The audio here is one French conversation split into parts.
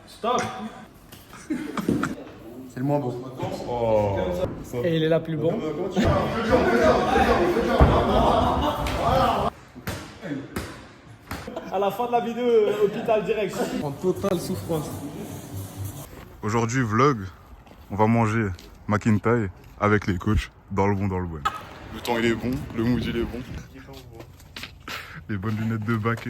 Stop. C'est le moins beau. Oh. Et il est là plus bon. À la fin de la vidéo, hôpital direct. En totale souffrance. Aujourd'hui, vlog, on va manger McIntyre avec les coachs dans le bon, dans le bon. Le temps il est bon, le mood il est bon. Les bonnes lunettes de bac.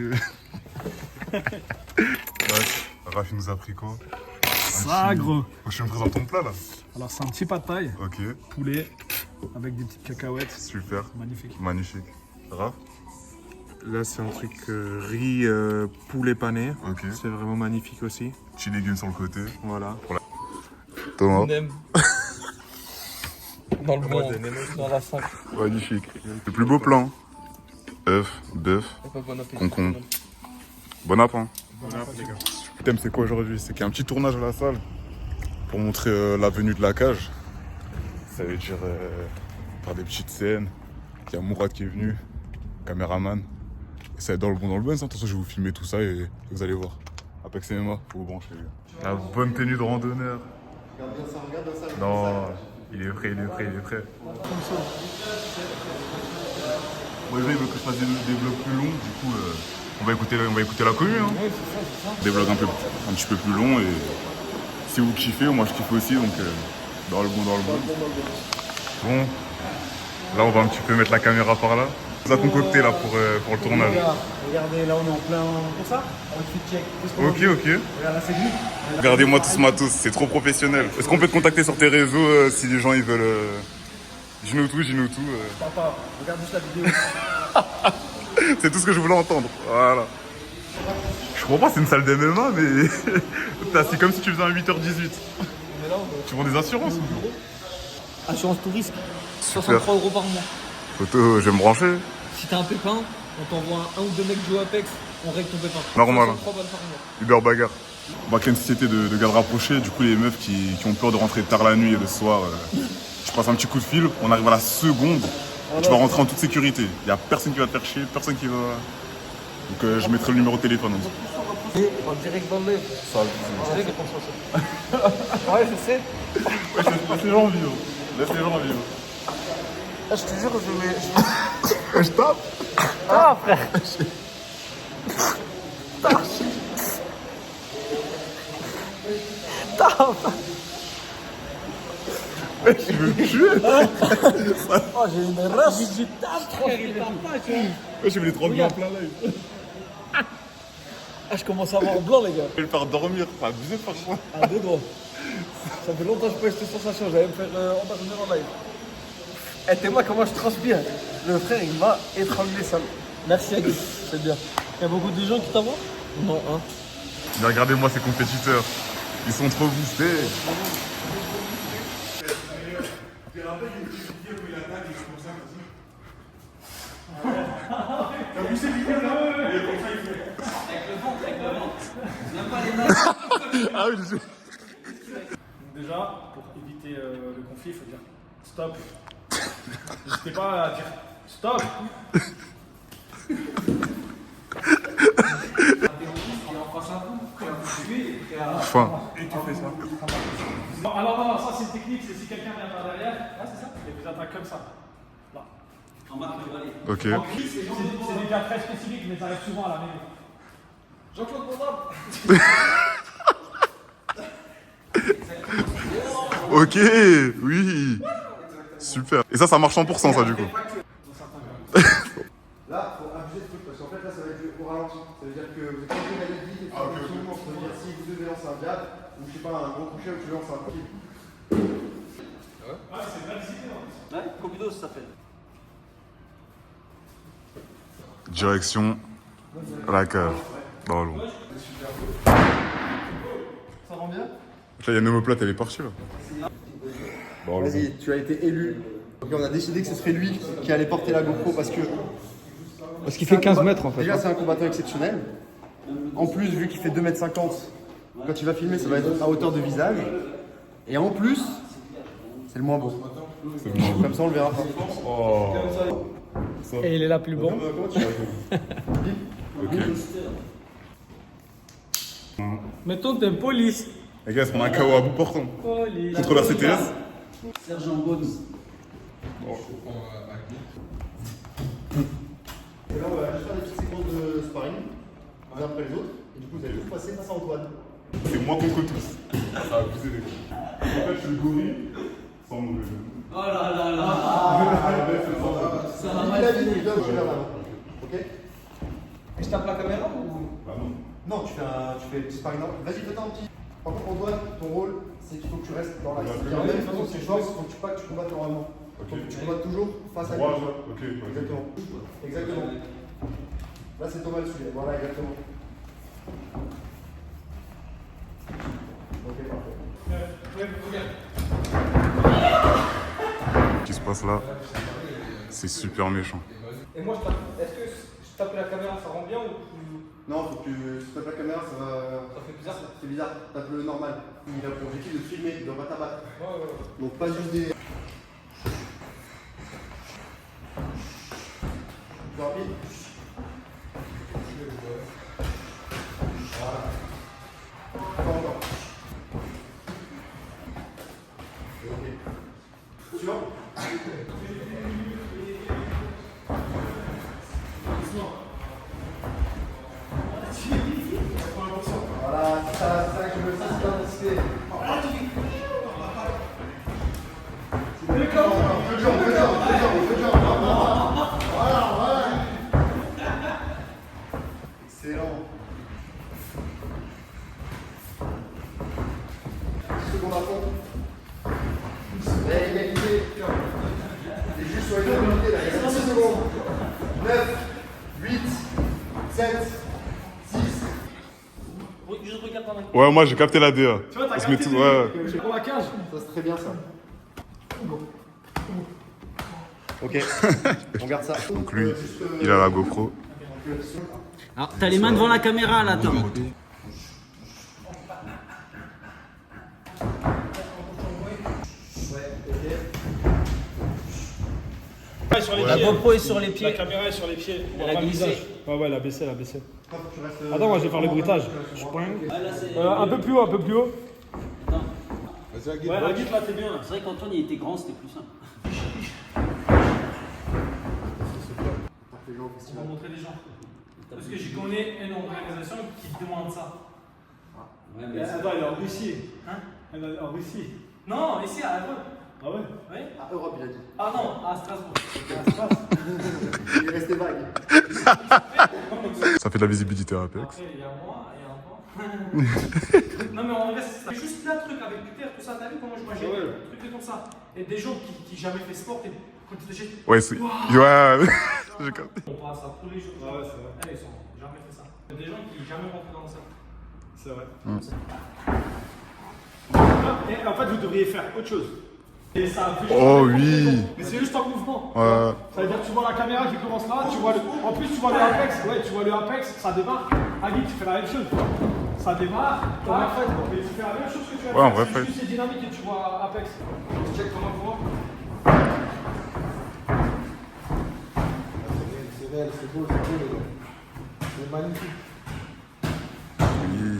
Raph il nous a pris quoi? Ça, gros. Je me présente ton plat là. Alors, c'est un petit pad thaï, Ok, poulet, avec des petites cacahuètes. super, Magnifique. magnifique. Raph? Là, c'est un truc riz poulet pané. Ok. C'est vraiment magnifique aussi. Petits légumes sur le côté. Voilà. Thomas? Dans le bon, dans la 5. Magnifique. Le plus beau plan. œuf, bœuf, concombre. Bon appétit. Le thème c'est quoi aujourd'hui? C'est qu'il y a un petit tournage à la salle pour montrer la venue de la cage. Ça veut dire faire des petites scènes. Il y a Mourad qui est venu, caméraman. Et ça va être dans le bon, dans le bon. Attention, je vais vous filmer tout ça et vous allez voir. Apex MMA, faut vous brancher. La bonne tenue de randonneur. Regarde bien ça. Non, il est prêt, il est prêt, il est prêt. Moi, il veut que je fasse des vlogs plus longs, du coup, on va écouter la commu. Hein. Ouais, c'est ça. Des vlogs un petit peu plus longs et si vous kiffez, moi je kiffe aussi, donc dans le bon, dans le bon. Bon, là on va un petit peu mettre la caméra par là. On vous a concocté là pour le tournage. Regardez, là on est en plein pour ça. Check. Ok. Regarde, là c'est lui. Regardez-moi tout ce matos, c'est trop professionnel. Est-ce qu'on peut te contacter sur tes réseaux si les gens ils veulent... Dis-nous tout. Papa, regarde juste la vidéo. C'est tout ce que je voulais entendre. Voilà. Je crois pas, c'est une salle d'MMA, mais t'es assis comme si tu faisais un 8h18. Tu vends des assurances ou... Assurance tout risque, 63 € par mois. Photo, je vais me brancher. Si t'as un pépin, on t'envoie un ou deux mecs jouer Apex, on règle ton pépin. Normal. 63 balles par mois. Uber bagarre. Bah, qu'il y a une société de garde rapprochée, du coup les meufs qui ont peur de rentrer tard la nuit et le soir, je passe un petit coup de fil, on arrive à la seconde, et tu vas rentrer en toute sécurité. Il n'y a personne qui va te faire chier, personne qui va... Donc je mettrai le numéro de téléphone en dessous. Et en direct dans le lait. Ça, Direct dans ça. Ouais, je sais. laisse les gens vivre. Laisse les gens vivre. Ah, je te jure, je vais. Je tape. Ah, frère. Je veux me tuer. Oh, j'ai une race. Je tape, frère, il tape pas, tu vois. Je vais les trois bien plein l'œil. Ah, je commence à avoir blanc, les gars. Je vais le faire dormir, pas abusé de faire ça. Ah, deux doigts. Ça fait longtemps que je pas eu cette sensation, j'allais me faire endormir en live. Eh, t'es moi comment je transpire. Le frère, il m'a étranglé ça. Merci, Agus, c'est bien. Il y a beaucoup de gens qui t'envoient? Non, hein. Mais regardez-moi ces compétiteurs. Ils sont trop boostés. Ah oui, je sais. Déjà, pour éviter le conflit, il faut dire stop. N'hésitez pas à dire stop. Enfin. Et tu fais ça. Non, alors non, ça c'est une technique, c'est si quelqu'un vient par derrière, là c'est ça, et vous attaquez comme ça. Là. Ok. C'est des cas très spécifiques, mais ça arrive souvent à la maison. Jean-Claude Bourdin. Ok, oui. Super. Et ça marche 100% ça du coup. Là, faut abuser de truc parce qu'en fait là ça va être au ralenti. Ça veut dire que vous êtes pas obligé d'aller vite et de faire des sous. Ça veut dire si vous devez lancer un jab ou je sais pas un gros coucher ou tu lances un coup. Ouais, c'est bien discipliné en plus. Ouais, Cobido, ça s'appelle. Direction la cage. Dans l'eau. Ça rend bien? Là, il y a une omoplate, elle est partie là. Dans l'eau. Vas-y, tu as été élu. Ok, on a décidé que ce serait lui qui allait porter la GoPro parce qu'il fait 15 mètres en fait. Déjà, c'est un combattant exceptionnel. En plus, vu qu'il fait 2,50 m, quand il va filmer, ça va être à hauteur de visage. Et en plus, c'est le moins beau. Comme ça, on le verra pas. Oh. Et il est là plus bon. Comment tu réagis? Ok. Mettons que t'es police. Les gars, est-ce qu'on a un KO à bout portant? Police. Contrôleur CTS? Sergent Bones. Et là, on va juste faire des petites séquences de sparring, les uns après les autres. Et du coup, vous allez tous passer face à Antoine. C'est moi contre tous. Ça va pousser les gars. En fait, je suis le gorille sans mauvais jeu. Oh là là là. Ça va mal finir. Ok? Et je tape la caméra ou? Bah non. Non, tu fais des petits sparring. Vas-y, fais-toi un petit. Par contre, Antoine, ton rôle, c'est qu'il faut que tu restes dans la. C'est-à-dire, même façon, c'est force, il faut que tu pas que tu combattes normalement. Ok. Tu combats toujours face à lui. Droit, ok. Exactement. Exactement. Là, c'est Thomas le sujet. Voilà, exactement. Ok, parfait. Ce qui se passe là, c'est super méchant. Et moi, est-ce que je tape la caméra, ça rend bien ou Non, faut que tu tapes la caméra, ça va. ça fait bizarre? C'est bizarre, tape le normal. Il a pour objectif de filmer, il ne doit pas t'abattre. Ouais. Donc, pas juste des. Plus rapide. Voilà. Encore. Ok. Suivant. Voilà, c'est ça que je veux, ça c'est l'intensité. Excellent. 10 secondes à fond. Égalité. C'est juste sur l'égalité là, il y a 6 secondes. 9, 8, 7, 6. Juste regarde dans la Ouais, moi j'ai capté la DA. Tu vois, t'as On se met capté tout. le- Ouais. pour la cage. Ça c'est très bien ça. Ok, on garde ça. Donc lui, il a la GoPro. Alors, t'as les mains devant la caméra là, Tom. Sur les La pieds. GoPro est sur les La pieds. caméra est sur les pieds. On Elle voit a pas le glissé. visage. Ouais, elle a baissé, elle a baissé. Tu restes, Attends, moi je vais faire le bruitage. Je prends un peu plus haut, un peu plus haut. Ouais, la guide là, t'es bien. C'est vrai qu'Antoine il était grand, c'était plus simple. On va montrer les gens. Parce que je connais une organisation qui demande ça. Ouais, Elle est en Russie. Hein? Elle est en Russie. Non, ici à Europe. Ah ouais? Oui? à Europe, il a dit. Ah non, à Strasbourg. Il est resté vague. Ça fait de la visibilité à Apex. Après, il y a moi et un Non, mais en vrai, c'est ça. Juste plein de trucs avec Peter, tout ça. T'as vu comment je mangeais? Des trucs comme ça. Et des gens qui jamais fait sport, et quand ils te jettent. Ouais, c'est. Ouais, j'ai capté. On parle ça tous les jours. Ah ouais, c'est vrai. Ils sont jamais fait ça. Il y a des gens qui jamais rentré dans ça. C'est vrai. Et en fait, vous devriez faire autre chose. Et ça fait Oh oui. Mais c'est juste en mouvement. Ouais. Ça veut dire que tu vois la caméra qui commence là, tu vois en plus tu vois le Apex, ouais, tu vois le Apex, ça démarre. Agui, tu fais la même chose. Ça démarre, comme un fait, mais tu fais la même chose que tu as Ouais, en fait. vrai C'est fait. juste c'est dynamique et tu vois Apex. Tu check ton mouvement. C'est réel, c'est beau, les gars. C'est magnifique. Oui.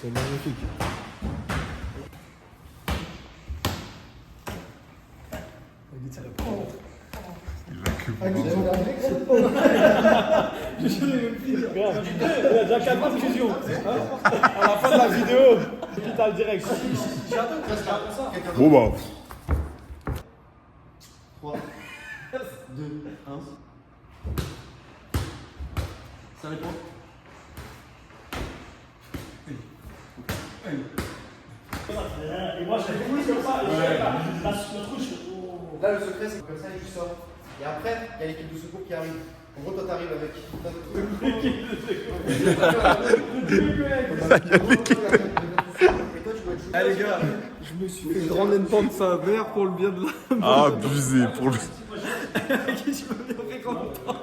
C'est magnifique. Il a que Il y a déjà 4 mois de fusion. À la fin de la vidéo, tu t'as le direct. J'attends que ça comme ça. Bon bah. 3, 2, 1. Ça répond. Et moi j'ai fait comme ça, et la trouche. Là, le secret, c'est comme ça, et tu sors. Et après, il y a l'équipe de secours qui arrive. En gros, toi, t'arrives avec. L'équipe de secours. Et toi, tu dois être joué. Allez les gars, je me suis fait une grande pente de sa mère pour le bien de la... Abusé pour le. Je me fais content.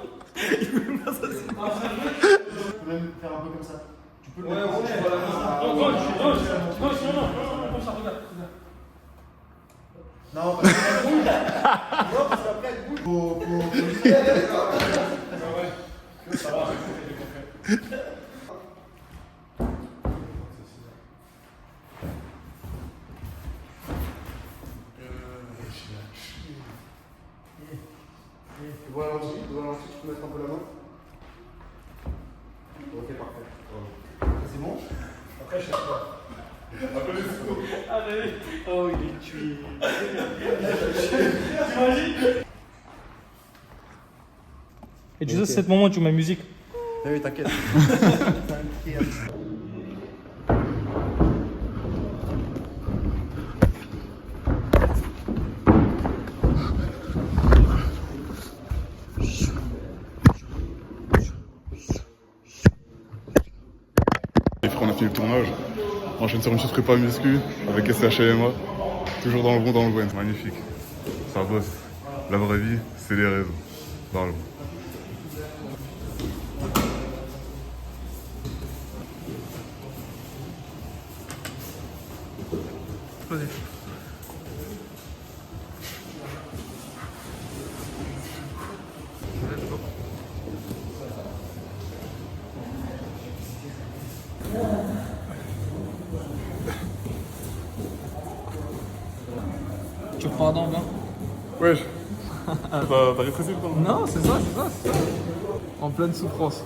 Il veut pas ça. Tu peux même faire un peu comme ça. Tu peux le mettre en haut, tu vois la main. Non, comme ça, regarde. Non, parce que non, parce qu'après, elle bouge. Faut. Ça va, Devant la lentille, tu peux mettre un peu la main. Ok, parfait. Voilà. C'est bon? Après, je sais pas. Ah, mais oui. Oh, il est tué. T'imagines? Et tu sais, c'est ce moment où tu mets musique. Ah oui, t'inquiète. Les frères, on a fini le tournage. On enchaîne sur une petite prépa muscu avec SHMA. Toujours dans le bon, dans le bon. Magnifique. Ça bosse. La vraie vie, c'est les réseaux. Dans le bon. Tu reprends dans bien? Wesh. T'as rétréci le temps? Non, c'est ça, c'est ça, c'est ça. En pleine souffrance.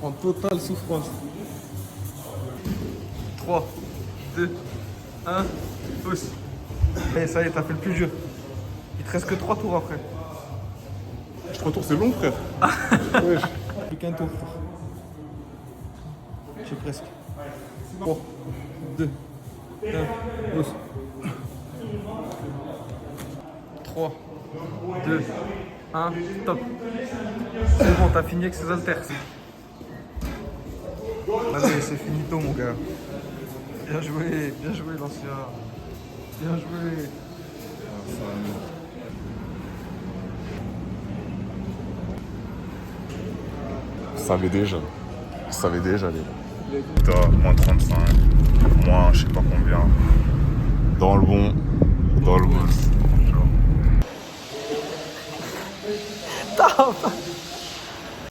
En totale souffrance. 3, 2, 1, pousse. Et ça y est, t'as fait le plus dur. Il te reste que 3 tours après. 3 tours, c'est long, frère. Wesh. Plus qu'un tour, frère. J'ai presque. 3, 2, 1, pousse. 3, 2, 1, top. C'est bon, t'as fini avec ces haltères. Vas-y, c'est finito, mon gars. Bien joué, l'ancien. Bien joué. Je savais déjà. Je savais déjà, les gars. T'as moins 35, moins je sais pas combien. Dans le bon, dans le boss. Top.